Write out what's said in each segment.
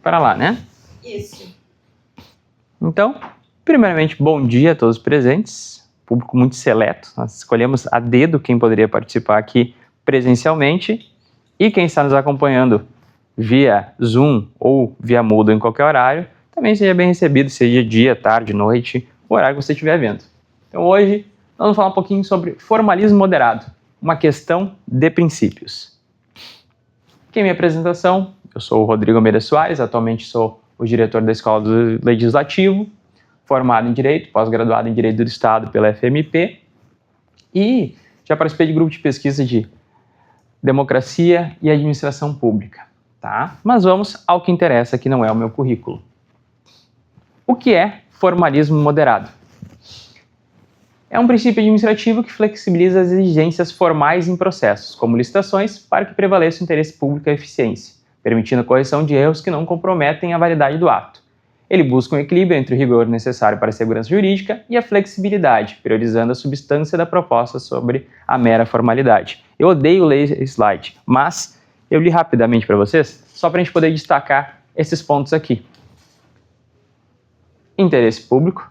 para lá, né? Isso. Então, primeiramente, bom dia a todos os presentes, público muito seleto. Nós escolhemos a dedo quem poderia participar aqui presencialmente e quem está nos acompanhando via Zoom ou via Moodle em qualquer horário, também seja bem recebido, seja dia, tarde, noite, o horário que você estiver vendo. Então hoje nós vamos falar um pouquinho sobre formalismo moderado, uma questão de princípios. Aqui é minha apresentação, eu sou o Rodrigo Almeida Soares, atualmente sou o diretor da Escola do Legislativo, formado em Direito, pós-graduado em Direito do Estado pela FMP e já participei de grupo de pesquisa de Democracia e Administração Pública, tá? Mas vamos ao que interessa, que não é o meu currículo. O que é formalismo moderado? É um princípio administrativo que flexibiliza as exigências formais em processos, como licitações, para que prevaleça o interesse público e a eficiência, permitindo a correção de erros que não comprometem a validade do ato. Ele busca um equilíbrio entre o rigor necessário para a segurança jurídica e a flexibilidade, priorizando a substância da proposta sobre a mera formalidade. Eu odeio ler slide, mas eu li rapidamente para vocês, só para a gente poder destacar esses pontos aqui. Interesse público,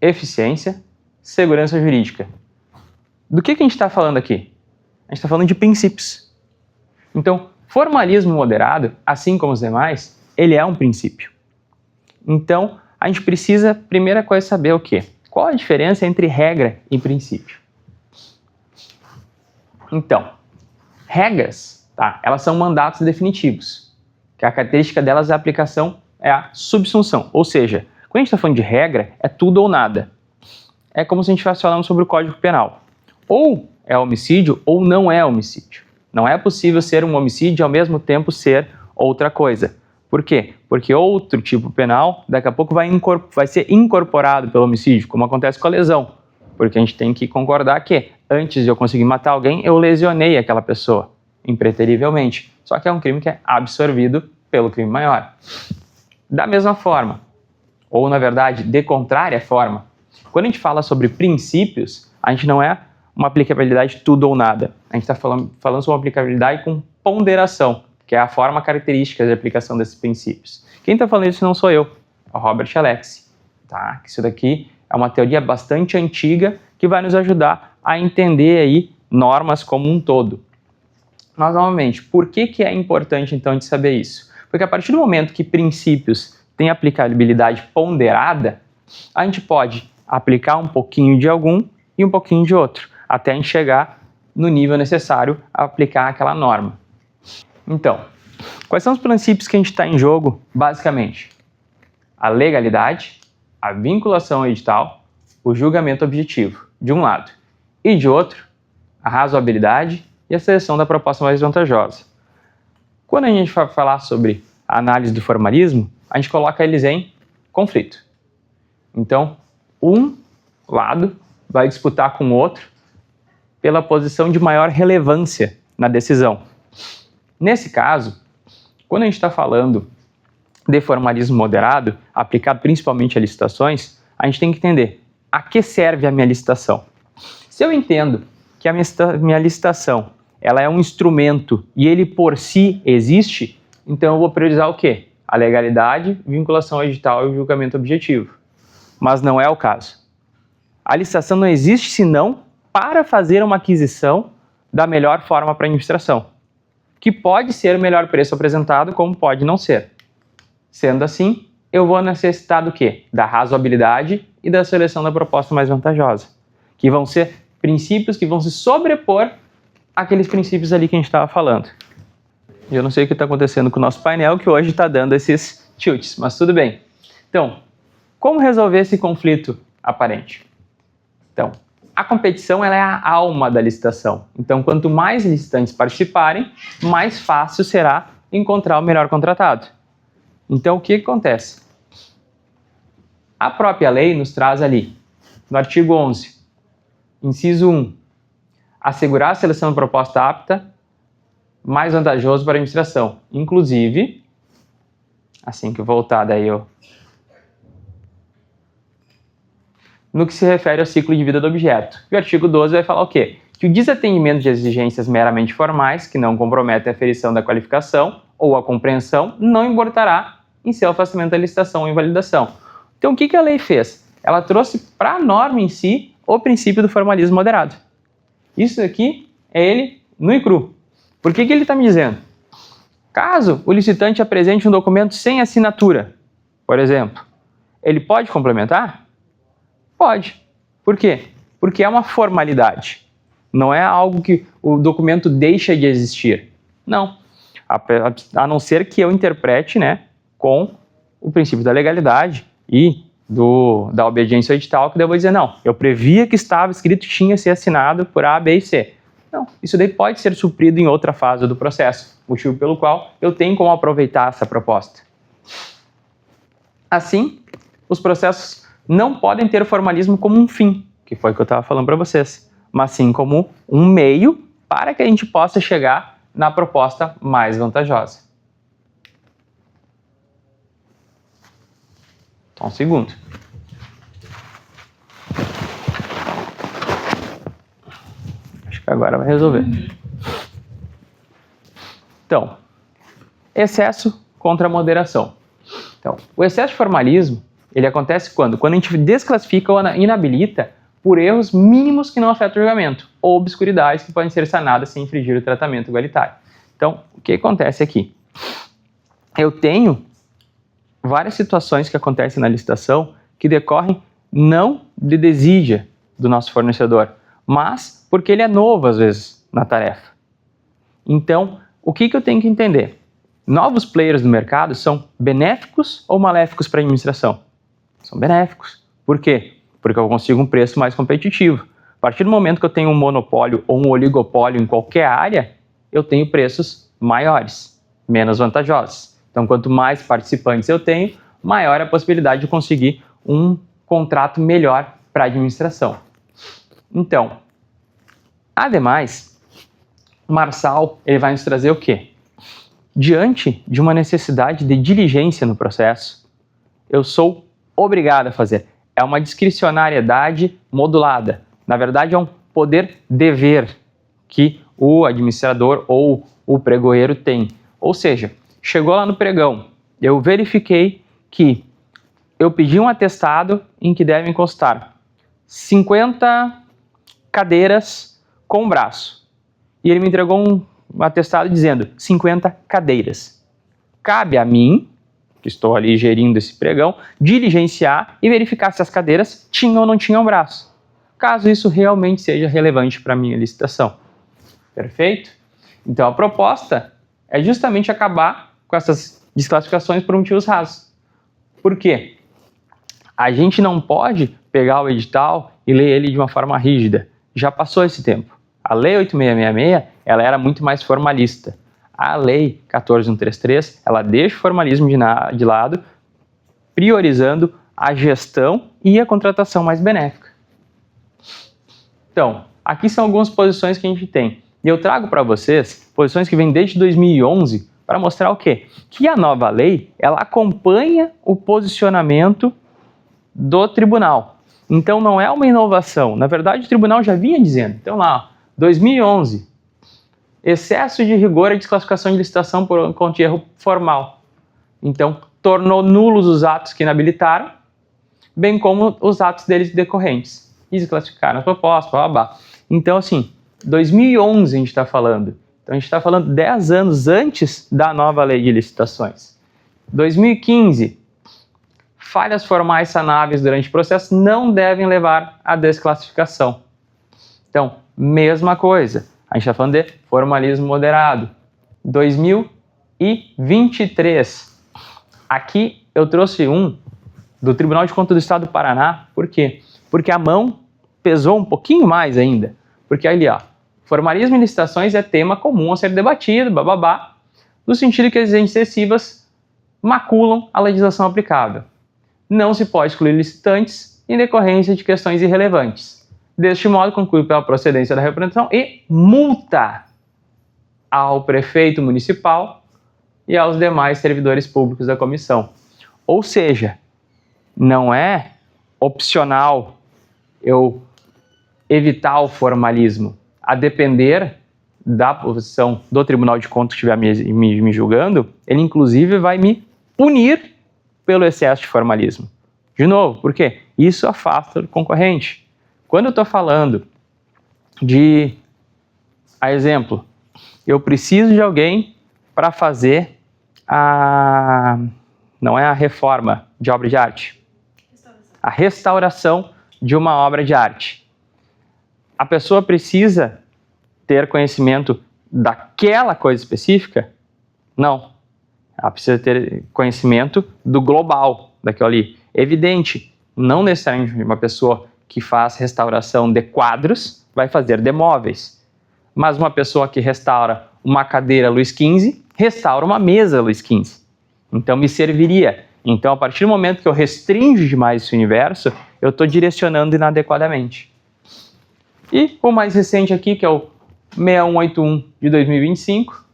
eficiência, segurança jurídica. Do que a gente está falando aqui? A gente está falando de princípios. Então, formalismo moderado, assim como os demais, ele é um princípio. Então, a gente precisa, primeira coisa, saber o quê? Qual a diferença entre regra e princípio? Então, regras, tá? Elas são mandatos definitivos, que a característica delas é a aplicação, é a subsunção. Ou seja, quando a gente está falando de regra, é tudo ou nada. É como se a gente estivesse falando sobre o Código Penal. Ou é homicídio ou não é homicídio. Não é possível ser um homicídio e ao mesmo tempo ser outra coisa. Por quê? Porque outro tipo penal, daqui a pouco vai ser incorporado pelo homicídio, como acontece com a lesão. Porque a gente tem que concordar que, antes de eu conseguir matar alguém, eu lesionei aquela pessoa, impreterivelmente. Só que é um crime que é absorvido pelo crime maior. Da mesma forma, ou na verdade, de contrária forma, quando a gente fala sobre princípios, a gente não é uma aplicabilidade tudo ou nada. A gente está falando sobre uma aplicabilidade com ponderação, que é a forma característica de aplicação desses princípios. Quem está falando isso não sou eu, é o Robert Alexy. Tá? Isso daqui é uma teoria bastante antiga que vai nos ajudar a entender aí normas como um todo. Mas, novamente, por que é importante então de saber isso? Porque a partir do momento que princípios têm aplicabilidade ponderada, a gente pode aplicar um pouquinho de algum e um pouquinho de outro, até a gente chegar no nível necessário a aplicar aquela norma. Então, quais são os princípios que a gente está em jogo, basicamente? A legalidade, a vinculação ao edital, o julgamento objetivo, de um lado, e de outro, a razoabilidade e a seleção da proposta mais vantajosa. Quando a gente vai falar sobre a análise do formalismo, a gente coloca eles em conflito. Então, um lado vai disputar com o outro pela posição de maior relevância na decisão. Nesse caso, quando a gente está falando de formalismo moderado, aplicado principalmente a licitações, a gente tem que entender a que serve a minha licitação. Se eu entendo que a minha licitação ela é um instrumento e ele por si existe, então eu vou priorizar o quê? A legalidade, vinculação ao edital e o julgamento objetivo. Mas não é o caso. A licitação não existe senão para fazer uma aquisição da melhor forma para a administração, que pode ser o melhor preço apresentado, como pode não ser. Sendo assim, eu vou necessitar do quê? Da razoabilidade e da seleção da proposta mais vantajosa, que vão ser princípios que vão se sobrepor àqueles princípios ali que a gente estava falando. Eu não sei o que está acontecendo com o nosso painel, que hoje está dando esses tilts, mas tudo bem. Então, como resolver esse conflito aparente? Então, a competição ela é a alma da licitação. Então, quanto mais licitantes participarem, mais fácil será encontrar o melhor contratado. Então, o que acontece? A própria lei nos traz ali, no artigo 11, inciso 1, assegurar a seleção de proposta apta mais vantajoso para a administração. Inclusive, assim que eu voltar daí no que se refere ao ciclo de vida do objeto. E o artigo 12 vai falar o quê? Que o desatendimento de exigências meramente formais, que não comprometem a aferição da qualificação ou a compreensão, não importará em seu afastamento da licitação ou invalidação. Então, o que a lei fez? Ela trouxe para a norma em si o princípio do formalismo moderado. Isso aqui é ele nu e cru. Por que ele está me dizendo? Caso o licitante apresente um documento sem assinatura, por exemplo, ele pode complementar? Pode. Por quê? Porque é uma formalidade. Não é algo que o documento deixa de existir. Não. A não ser que eu interprete, né, com o princípio da legalidade e da obediência ao edital, que daí eu vou dizer, não, eu previa que estava escrito que tinha que ser assinado por A, B e C. Não, isso daí pode ser suprido em outra fase do processo, motivo pelo qual eu tenho como aproveitar essa proposta. Assim, os processos não podem ter o formalismo como um fim, que foi o que eu estava falando para vocês, mas sim como um meio para que a gente possa chegar na proposta mais vantajosa. Só um segundo. Acho que agora vai resolver. Então, excesso contra moderação. Então, o excesso de formalismo, ele acontece quando? Quando a gente desclassifica ou inabilita por erros mínimos que não afetam o julgamento, ou obscuridades que podem ser sanadas sem infringir o tratamento igualitário. Então, o que acontece aqui? Eu tenho várias situações que acontecem na licitação que decorrem não de desídia do nosso fornecedor, mas porque ele é novo, às vezes, na tarefa. Então, o que eu tenho que entender? Novos players no mercado são benéficos ou maléficos para a administração? São benéficos. Por quê? Porque eu consigo um preço mais competitivo. A partir do momento que eu tenho um monopólio ou um oligopólio em qualquer área, eu tenho preços maiores, menos vantajosos. Então, quanto mais participantes eu tenho, maior a possibilidade de conseguir um contrato melhor para a administração. Então, ademais, o Marçal ele vai nos trazer o quê? Diante de uma necessidade de diligência no processo, eu sou obrigado a fazer. É uma discricionariedade modulada. Na verdade, é um poder-dever que o administrador ou o pregoeiro tem. Ou seja, chegou lá no pregão, eu verifiquei que eu pedi um atestado em que devem constar 50 cadeiras com braço. E ele me entregou um atestado dizendo 50 cadeiras. Cabe a mim, que estou ali gerindo esse pregão, diligenciar e verificar se as cadeiras tinham ou não tinham braço, caso isso realmente seja relevante para a minha licitação. Perfeito? Então a proposta é justamente acabar com essas desclassificações por motivos rasos. Por quê? A gente não pode pegar o edital e ler ele de uma forma rígida. Já passou esse tempo. A Lei 8666, ela era muito mais formalista. A Lei 14133, ela deixa o formalismo de lado, priorizando a gestão e a contratação mais benéfica. Então, aqui são algumas posições que a gente tem. E eu trago para vocês posições que vêm desde 2011 para mostrar o quê? Que a nova lei, ela acompanha o posicionamento do tribunal. Então, não é uma inovação. Na verdade, o tribunal já vinha dizendo. Então, lá, 2011, excesso de rigor e desclassificação de licitação por conta de erro formal. Então, tornou nulos os atos que inabilitaram, bem como os atos deles decorrentes. E desclassificaram a proposta, blá, blá, blá. Então, assim, 2011 a gente está falando. Então, a gente está falando 10 anos antes da nova lei de licitações. 2015, falhas formais sanáveis durante o processo não devem levar à desclassificação. Então, mesma coisa. A gente está falando de formalismo moderado. 2023. Aqui eu trouxe um do Tribunal de Contas do Estado do Paraná. Por quê? Porque a mão pesou um pouquinho mais ainda. Porque ali, ó, formalismo em licitações é tema comum a ser debatido, bababá, no sentido que as exigências excessivas maculam a legislação aplicável. Não se pode excluir licitantes em decorrência de questões irrelevantes. Deste modo, conclui pela procedência da representação e multa ao prefeito municipal e aos demais servidores públicos da comissão. Ou seja, não é opcional eu evitar o formalismo. A depender da posição do Tribunal de Contas que estiver me julgando, ele inclusive vai me punir pelo excesso de formalismo. De novo, por quê? Isso afasta o concorrente. Quando eu estou falando de, a exemplo, eu preciso de alguém para fazer não é a reforma de obra de arte, a restauração de uma obra de arte. A pessoa precisa ter conhecimento daquela coisa específica? Não. Ela precisa ter conhecimento do global daquilo ali. Evidente, não necessariamente uma pessoa que faz restauração de quadros vai fazer de móveis. Mas uma pessoa que restaura uma cadeira Luís XV, restaura uma mesa Luís XV. Então me serviria. Então, a partir do momento que eu restringo demais esse universo, eu estou direcionando inadequadamente. E o mais recente aqui, que é o 6181 de 2025,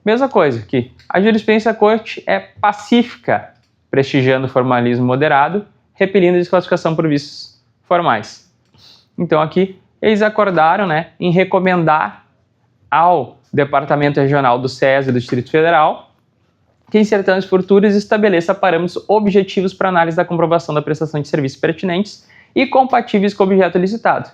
mesma coisa, que a jurisprudência da corte é pacífica, prestigiando o formalismo moderado, repelindo a desclassificação por vícios formais. Então aqui eles acordaram, em recomendar ao Departamento Regional do SES e do Distrito Federal que em certames futuros estabeleça parâmetros objetivos para análise da comprovação da prestação de serviços pertinentes e compatíveis com o objeto licitado.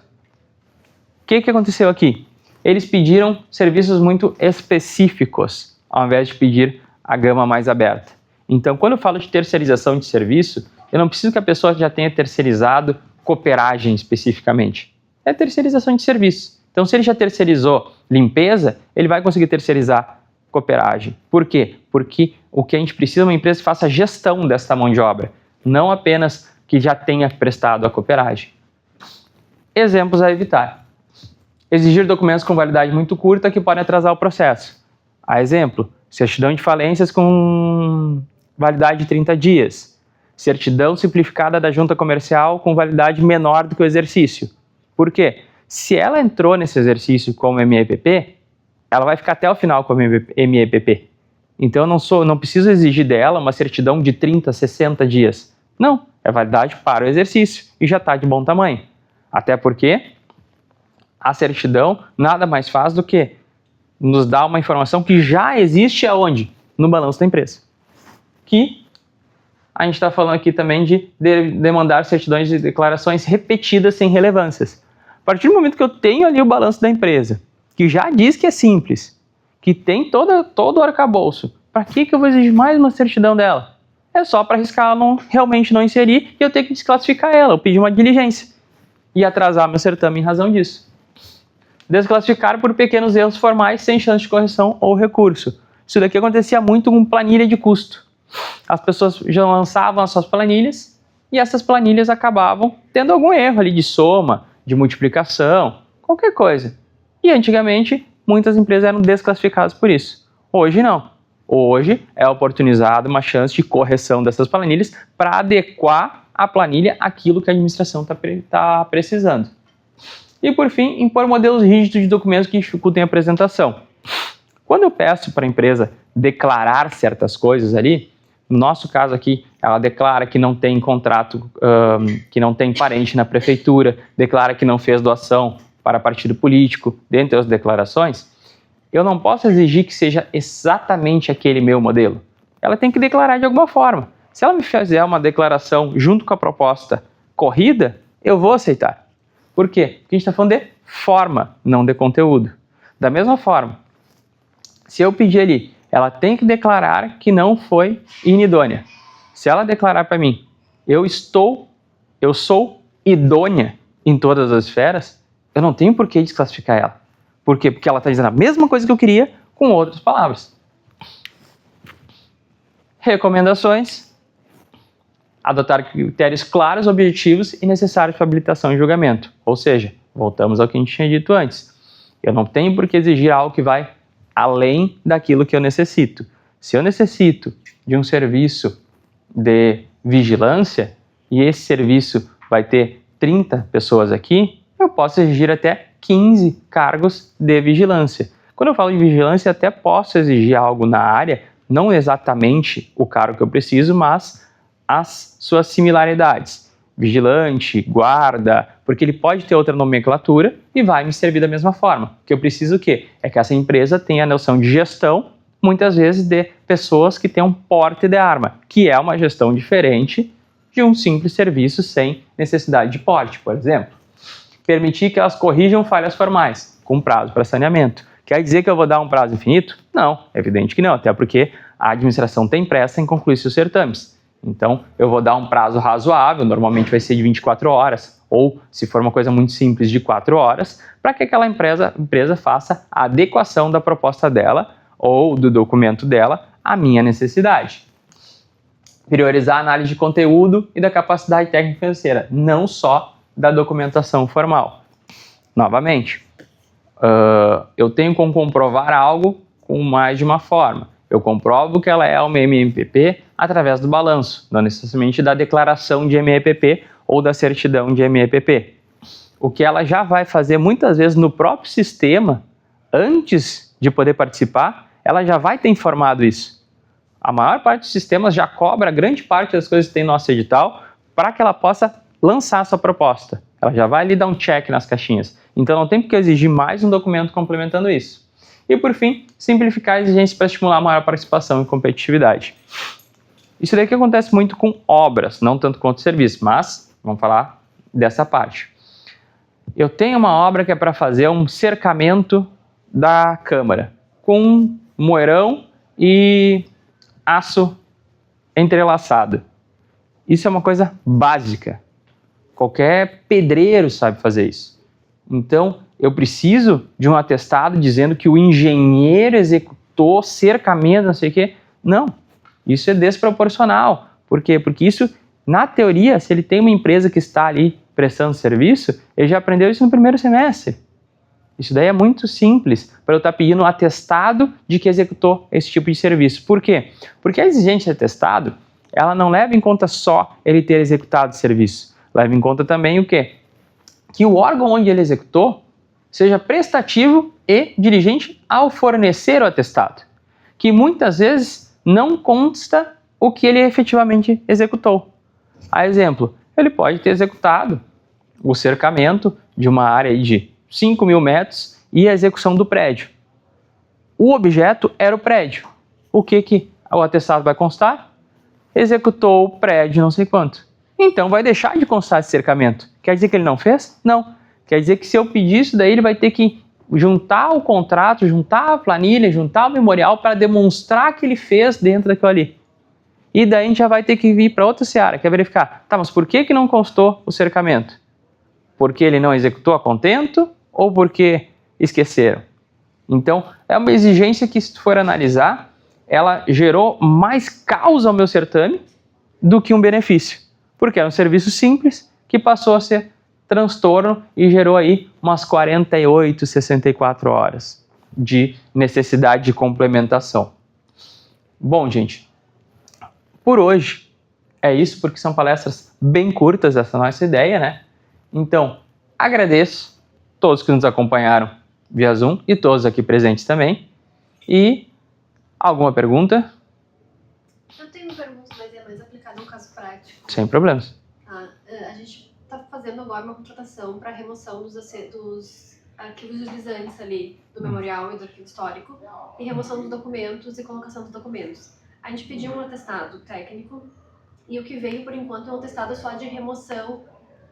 O que aconteceu aqui? Eles pediram serviços muito específicos, ao invés de pedir a gama mais aberta. Então, quando eu falo de terceirização de serviço, eu não preciso que a pessoa já tenha terceirizado cooperagem especificamente. É terceirização de serviço. Então, se ele já terceirizou limpeza, ele vai conseguir terceirizar cooperagem. Por quê? Porque o que a gente precisa é uma empresa que faça a gestão dessa mão de obra, não apenas que já tenha prestado a cooperagem. Exemplos a evitar. Exigir documentos com validade muito curta que podem atrasar o processo. A exemplo, certidão de falências com validade de 30 dias. Certidão simplificada da junta comercial com validade menor do que o exercício. Por quê? Se ela entrou nesse exercício como MEPP, ela vai ficar até o final como MEPP. Então eu não preciso exigir dela uma certidão de 30, 60 dias. Não, é validade para o exercício e já está de bom tamanho. Até porque a certidão nada mais faz do que nos dar uma informação que já existe aonde? No balanço da empresa. Que a gente está falando aqui também de demandar certidões de declarações repetidas sem relevâncias. A partir do momento que eu tenho ali o balanço da empresa, que já diz que é simples, que tem todo o arcabouço, para que eu vou exigir mais uma certidão dela? É só para arriscar ela realmente não inserir e eu ter que desclassificar ela, eu pedir uma diligência e atrasar meu certame em razão disso. Desclassificar por pequenos erros formais sem chance de correção ou recurso. Isso daqui acontecia muito com planilha de custo. As pessoas já lançavam as suas planilhas e essas planilhas acabavam tendo algum erro ali de soma, de multiplicação, qualquer coisa. E antigamente, muitas empresas eram desclassificadas por isso. Hoje não. Hoje é oportunizada uma chance de correção dessas planilhas para adequar a planilha àquilo que a administração está precisando. E por fim, impor modelos rígidos de documentos que dificultem a apresentação. Quando eu peço para a empresa declarar certas coisas ali, no nosso caso aqui, ela declara que não tem contrato, que não tem parente na prefeitura, declara que não fez doação para partido político, dentre as declarações, eu não posso exigir que seja exatamente aquele meu modelo. Ela tem que declarar de alguma forma. Se ela me fizer uma declaração junto com a proposta corrida, eu vou aceitar. Por quê? Porque a gente está falando de forma, não de conteúdo. Da mesma forma, se eu pedir ali, ela tem que declarar que não foi inidônea. Se ela declarar para mim, eu sou idônea em todas as esferas, eu não tenho por que desclassificar ela. Por quê? Porque ela está dizendo a mesma coisa que eu queria com outras palavras. Recomendações. Adotar critérios claros, objetivos e necessários para habilitação e julgamento. Ou seja, voltamos ao que a gente tinha dito antes. Eu não tenho por que exigir algo que vai além daquilo que eu necessito. Se eu necessito de um serviço de vigilância e esse serviço vai ter 30 pessoas aqui, eu posso exigir até 15 cargos de vigilância. Quando eu falo de vigilância, até posso exigir algo na área, não exatamente o cargo que eu preciso, mas as suas similaridades. Vigilante, guarda, porque ele pode ter outra nomenclatura e vai me servir da mesma forma. O que eu preciso o quê? É que essa empresa tenha a noção de gestão muitas vezes de pessoas que têm um porte de arma, que é uma gestão diferente de um simples serviço sem necessidade de porte, por exemplo. Permitir que elas corrijam falhas formais, com prazo para saneamento. Quer dizer que eu vou dar um prazo infinito? Não, é evidente que não, até porque a administração tem pressa em concluir seus certames. Então, eu vou dar um prazo razoável, normalmente vai ser de 24 horas, ou, se for uma coisa muito simples, de 4 horas, para que aquela empresa faça a adequação da proposta dela ou do documento dela à minha necessidade. Priorizar a análise de conteúdo e da capacidade técnica financeira, não só da documentação formal. Novamente, eu tenho como comprovar algo com mais de uma forma. Eu comprovo que ela é uma MEPP através do balanço, não necessariamente da declaração de MEPP ou da certidão de MEPP. O que ela já vai fazer muitas vezes no próprio sistema, antes de poder participar, ela já vai ter informado isso. A maior parte dos sistemas já cobra grande parte das coisas que tem no nosso edital para que ela possa lançar a sua proposta. Ela já vai ali dar um check nas caixinhas. Então não tem por que exigir mais um documento complementando isso. E por fim, simplificar a exigência para estimular maior participação e competitividade. Isso daí que acontece muito com obras, não tanto quanto serviços, mas vamos falar dessa parte. Eu tenho uma obra que é para fazer um cercamento da Câmara, com moerão e aço entrelaçado. Isso é uma coisa básica. Qualquer pedreiro sabe fazer isso. Então, eu preciso de um atestado dizendo que o engenheiro executou cercamento, não sei o quê. Não, isso é desproporcional. Por quê? Porque isso, na teoria, se ele tem uma empresa que está ali prestando serviço, ele já aprendeu isso no primeiro semestre. Isso daí é muito simples para eu estar pedindo um atestado de que executou esse tipo de serviço. Por quê? Porque a exigência de atestado, ela não leva em conta só ele ter executado o serviço. Leva em conta também o quê? Que o órgão onde ele executou seja prestativo e diligente ao fornecer o atestado, que muitas vezes não consta o que ele efetivamente executou. A exemplo, ele pode ter executado o cercamento de uma área de 5.000 metros e a execução do prédio. O objeto era o prédio. O que o atestado vai constar? Executou o prédio não sei quanto. Então vai deixar de constar esse cercamento. Quer dizer que ele não fez? Não. Quer dizer que se eu pedir isso daí, ele vai ter que juntar o contrato, juntar a planilha, juntar o memorial para demonstrar que ele fez dentro daquilo ali. E daí a gente já vai ter que vir para outra seara, que é verificar, tá, mas por que não constou o cercamento? Porque ele não executou a contento ou porque esqueceram? Então, é uma exigência que, se tu for analisar, ela gerou mais causa ao meu certame do que um benefício. Porque era um serviço simples que passou a ser transtorno e gerou aí umas 48, 64 horas de necessidade de complementação. Bom, gente, por hoje é isso, porque são palestras bem curtas, essa é a nossa ideia, né? Então, agradeço todos que nos acompanharam via Zoom e todos aqui presentes também. E alguma pergunta? Eu tenho uma pergunta, mas é mais aplicada a um caso prático. Sem problemas. A gente está fazendo agora uma contratação para remoção dos arquivos deslizantes ali do memorial e do arquivo histórico e remoção dos documentos e colocação dos documentos. A gente pediu um atestado técnico e o que veio por enquanto é um atestado só de remoção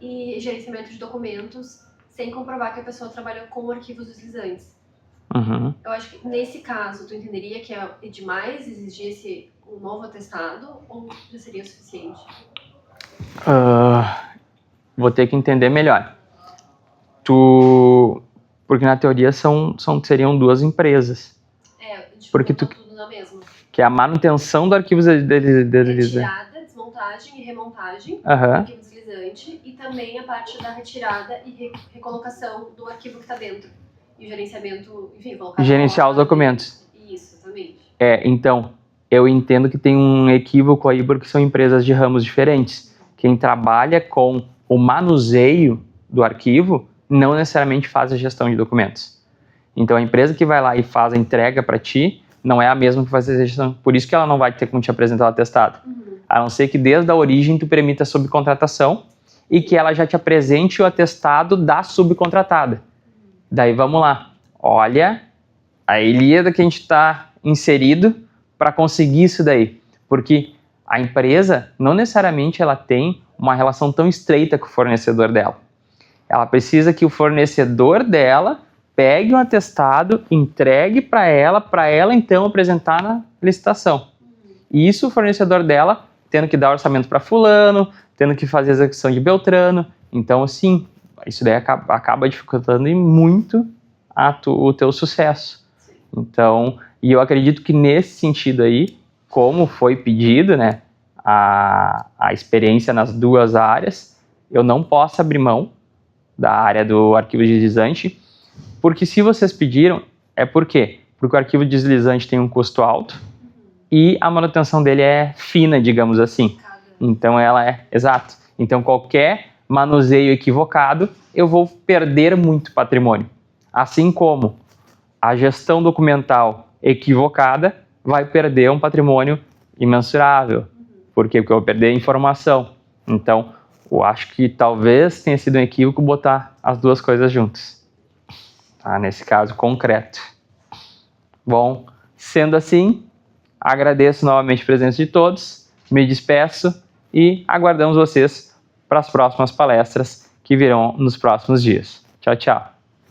e gerenciamento de documentos sem comprovar que a pessoa trabalhou com arquivos deslizantes. Uhum. Eu acho que nesse caso tu entenderia que é demais exigir um novo atestado ou já seria suficiente? Vou ter que entender melhor. Porque na teoria seriam duas empresas. Porque tudo na mesma. Que é a manutenção do arquivo deslizante. Retirada, desmontagem e remontagem do arquivo deslizante e também a parte da retirada e recolocação do arquivo que está dentro. E o gerenciamento, enfim, colocar... Gerenciar os documentos. Isso, exatamente. Então, eu entendo que tem um equívoco aí porque são empresas de ramos diferentes. Quem trabalha com o manuseio do arquivo não necessariamente faz a gestão de documentos. Então, a empresa que vai lá e faz a entrega para ti não é a mesma que faz a gestão. Por isso que ela não vai ter como te apresentar o atestado. A não ser que desde a origem tu permita a subcontratação e que ela já te apresente o atestado da subcontratada. Daí vamos lá. Olha, a Ilíada que a gente está inserido para conseguir isso daí. Porque a empresa não necessariamente ela tem uma relação tão estreita com o fornecedor dela. Ela precisa que o fornecedor dela pegue um atestado, entregue para ela então apresentar na licitação. E isso o fornecedor dela tendo que dar orçamento para fulano, tendo que fazer execução de Beltrano. Então, assim, isso daí acaba dificultando muito o teu sucesso. Então, e eu acredito que nesse sentido aí, como foi pedido, né, a experiência nas duas áreas, eu não posso abrir mão da área do arquivo deslizante, porque se vocês pediram, é por quê? Porque o arquivo deslizante tem um custo alto e a manutenção dele é fina, digamos assim. Então ela é, exato. Então qualquer manuseio equivocado, eu vou perder muito patrimônio. Assim como a gestão documental equivocada vai perder um patrimônio imensurável. Por quê? Porque eu vou perder informação. Então, eu acho que talvez tenha sido um equívoco botar as duas coisas juntas. Tá? Nesse caso concreto. Bom, sendo assim, agradeço novamente a presença de todos, me despeço e aguardamos vocês para as próximas palestras que virão nos próximos dias. Tchau, tchau.